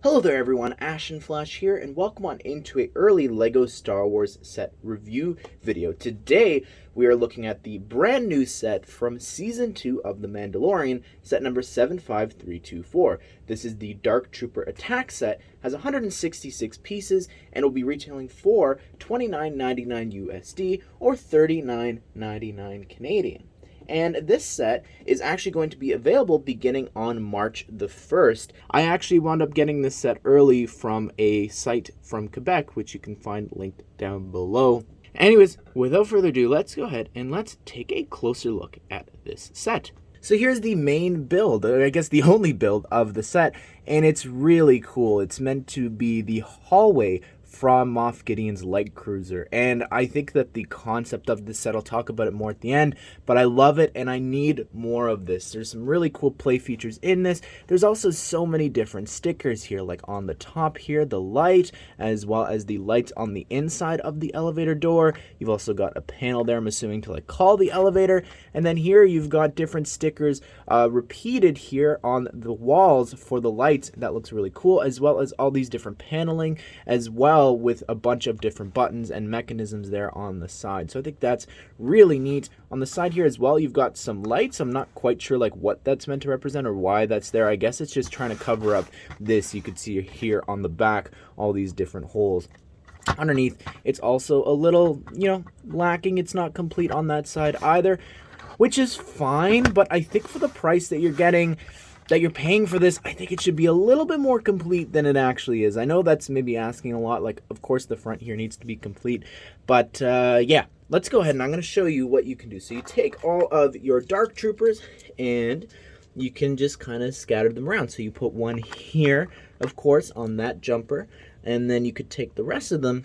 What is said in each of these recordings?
Hello there everyone, Ashnflash here, and welcome on into a early LEGO Star Wars set review video. Today, we are looking at the brand new set from Season 2 of The Mandalorian, set number 75324. This is the Dark Trooper Attack set, has 166 pieces, and will be retailing for $29.99 USD or $39.99 Canadian. And this set is actually going to be available beginning on March the 1st. I actually wound up getting this set early from a site from Quebec, which you can find linked down below. Anyways, without further ado, let's go ahead and let's take a closer look at this set. So here's the main build, I guess the only build of the set, and it's really cool. It's meant to be the hallway from Moff Gideon's light cruiser, and I think that the concept of this set, I'll talk about it more at the end, but I love it and I need more of this. There's some really cool play features in this. There's also so many different stickers here, like on the top here, the light, as well as the lights on the inside of the elevator door. You've also got a panel there, I'm assuming, to like call the elevator, and then here you've got different stickers repeated here on the walls for the lights. That looks really cool, as well as all these different paneling as well, with a bunch of different buttons and mechanisms there on the side. So I think that's really neat. On the side here as well, you've got some lights. I'm not quite sure like what that's meant to represent or why that's there. I guess it's just trying to cover up this. You could see here on the back all these different holes. Underneath, it's also a little, lacking. It's not complete on that side either, which is fine, but I think for the price that you're getting, that you're paying for this, I think it should be a little bit more complete than it actually is. I know that's maybe asking a lot. Like, of course, the front here needs to be complete. But, yeah, let's go ahead and I'm going to show you what you can do. So you take all of your Dark Troopers and you can just kind of scatter them around. So you put one here, of course, on that jumper. And then you could take the rest of them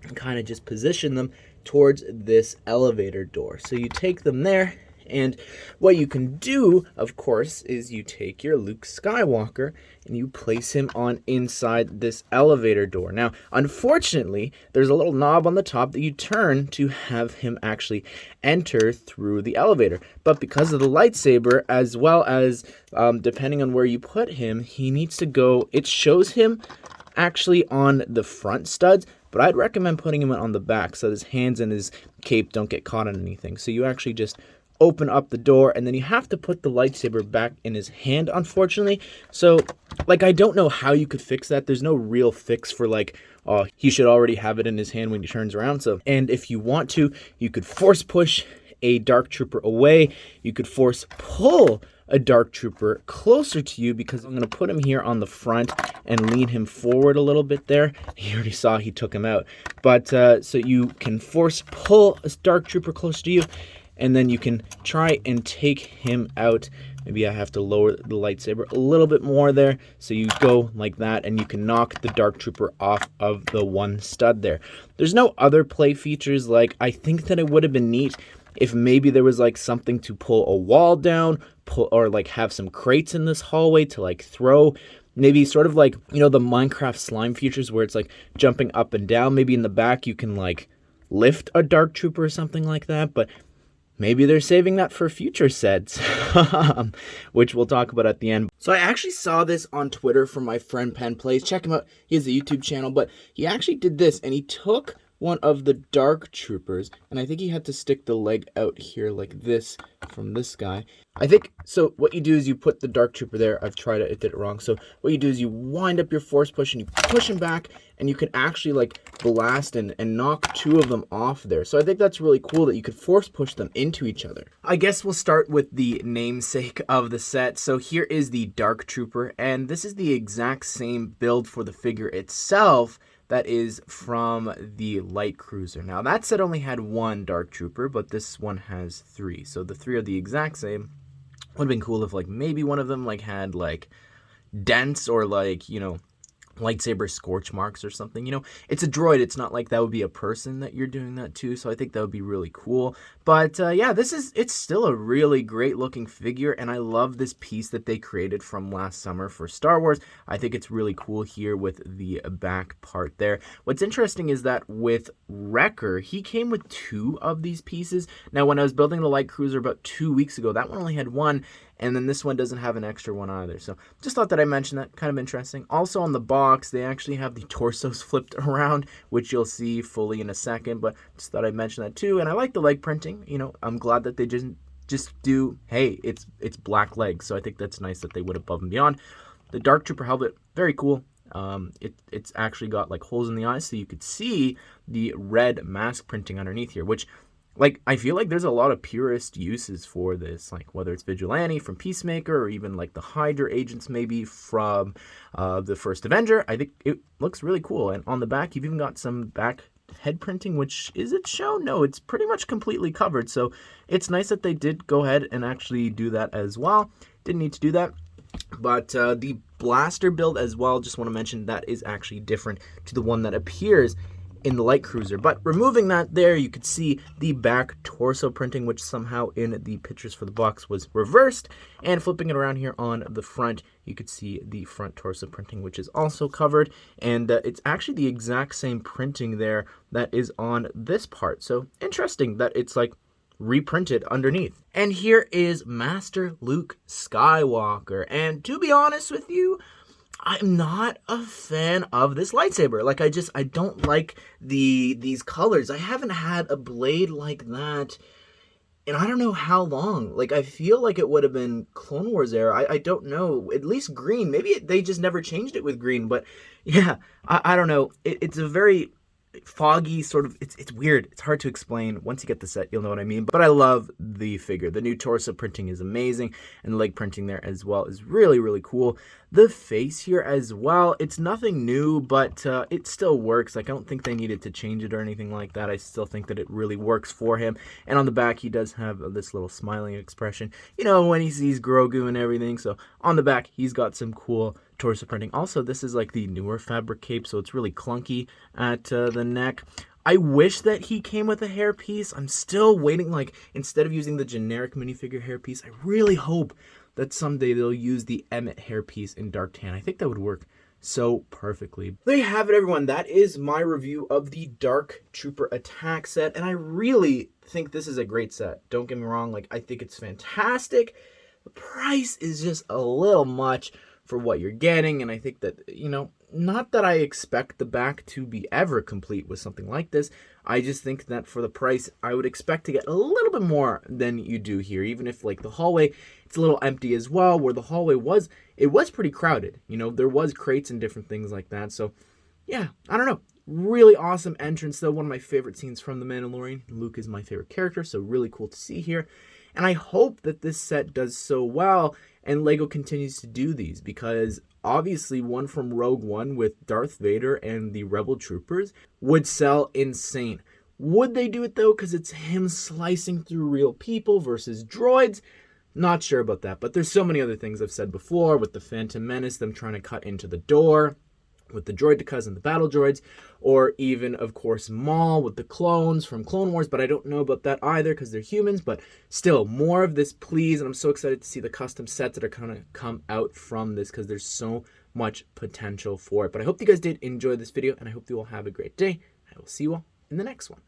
and kind of just position them towards this elevator door. So you take them there. And what you can do, of course, is you take your Luke Skywalker and you place him on inside this elevator door. Now, unfortunately, there's a little knob on the top that you turn to have him actually enter through the elevator. But because of the lightsaber, as well as depending on where you put him, he needs to go, it shows him actually on the front studs, but I'd recommend putting him on the back so his hands and his cape don't get caught on anything. So you actually just open up the door, and then you have to put the lightsaber back in his hand, unfortunately. So, like, I don't know how you could fix that. There's no real fix for, like, he should already have it in his hand when he turns around. So, and if you want to, you could force push a Dark Trooper away. You could force pull a Dark Trooper closer to you, because I'm going to put him here on the front and lean him forward a little bit there. You already saw he took him out. But, so you can force pull a Dark Trooper closer to you, and then you can try and take him out. Maybe I have to lower the lightsaber a little bit more there. So you go like that, and you can knock the Dark Trooper off of the one stud there. There's no other play features. Like, I think that it would have been neat if maybe there was like something to pull a wall down, or like have some crates in this hallway to like throw. Maybe sort of like, the Minecraft slime features where it's like jumping up and down. Maybe in the back you can like lift a Dark Trooper or something like that. But maybe they're saving that for future sets, which we'll talk about at the end. So I actually saw this on Twitter from my friend Penn Plays. Check him out. He has a YouTube channel, but he actually did this, and he took one of the Dark Troopers, and I think he had to stick the leg out here like this from this guy. I think, so what you do is you put the Dark Trooper there. I've tried it, did it wrong. So what you do is you wind up your force push and you push him back, and you can actually like blast and knock two of them off there. So I think that's really cool that you could force push them into each other. I guess we'll start with the namesake of the set. So here is the Dark Trooper, and this is the exact same build for the figure itself that is from the light cruiser. Now that set only had one Dark Trooper, but this one has three. So the three are the exact same. Would have been cool if like maybe one of them like had like dents or like, lightsaber scorch marks or something. It's a droid. It's not like that would be a person that you're doing that to. So I think that would be really cool. But yeah, it's still a really great looking figure. And I love this piece that they created from last summer for Star Wars. I think it's really cool here with the back part there. What's interesting is that with Wrecker, he came with two of these pieces. Now, when I was building the light cruiser about 2 weeks ago, that one only had one. And then this one doesn't have an extra one either. So just thought that I mentioned that. Kind of interesting. Also on the box, they actually have the torsos flipped around, which you'll see fully in a second. But just thought I'd mention that too. And I like the leg printing. You know, I'm glad that they just do, hey, it's black legs. So I think that's nice that they went above and beyond. The Dark Trooper helmet, very cool. It's actually got like holes in the eyes, so you could see the red mask printing underneath here, which, like, I feel like there's a lot of purist uses for this, like whether it's Vigilante from Peacemaker or even like the Hydra agents maybe from the first Avenger. I think it looks really cool. And on the back, you've even got some back head printing, which, is it shown? No, it's pretty much completely covered. So it's nice that they did go ahead and actually do that as well. Didn't need to do that. But the blaster build as well, just want to mention that is actually different to the one that appears in the light cruiser. But removing that there, you could see the back torso printing, which somehow in the pictures for the box was reversed. And flipping it around here on the front, you could see the front torso printing, which is also covered. And it's actually the exact same printing there that is on this part. So interesting that it's like reprinted underneath. And here is Master Luke Skywalker. And to be honest with you, I'm not a fan of this lightsaber. Like, I don't like these colors. I haven't had a blade like that and I don't know how long. Like, I feel like it would have been Clone Wars era. I don't know. At least green. Maybe they just never changed it with green. But yeah, I don't know. It's a very foggy sort of, it's weird. It's hard to explain. Once you get the set, you'll know what I mean. But I love the figure. The new torso printing is amazing, and the leg printing there as well is really, really cool. The face here as well, it's nothing new, but it still works. Like, I don't think they needed to change it or anything like that. I still think that it really works for him. And on the back, he does have this little smiling expression, you know, when he sees Grogu and everything. So on the back, he's got some cool torso printing. Also, this is like the newer fabric cape, so it's really clunky at the neck. I wish that he came with a hairpiece. I'm still waiting. Like, instead of using the generic minifigure hairpiece, I really hope that someday they'll use the Emmett hairpiece in dark tan. I think that would work so perfectly. There you have it, everyone. That is my review of the Dark Trooper Attack set, and I really think this is a great set. Don't get me wrong. Like, I think it's fantastic. The price is just a little much for what you're getting, and I think that, you know, not that I expect the back to be ever complete with something like this. I just think that for the price, I would expect to get a little bit more than you do here, even if, like, the hallway, it's a little empty as well, where the hallway was, it was pretty crowded. You know, there was crates and different things like that. So, yeah, I don't know. Really awesome entrance, though. One of my favorite scenes from The Mandalorian. Luke is my favorite character, so really cool to see here. And I hope that this set does so well and LEGO continues to do these, because obviously one from Rogue One with Darth Vader and the Rebel Troopers would sell insane. Would they do it though, because it's him slicing through real people versus droids? Not sure about that, but there's so many other things I've said before, with the Phantom Menace, them trying to cut into the door, with the Droidekas and the battle droids, or even, of course, Maul with the clones from Clone Wars, but I don't know about that either because they're humans. But still, more of this, please, and I'm so excited to see the custom sets that are going to come out from this, because there's so much potential for it. But I hope you guys did enjoy this video, and I hope you all have a great day. I will see you all in the next one.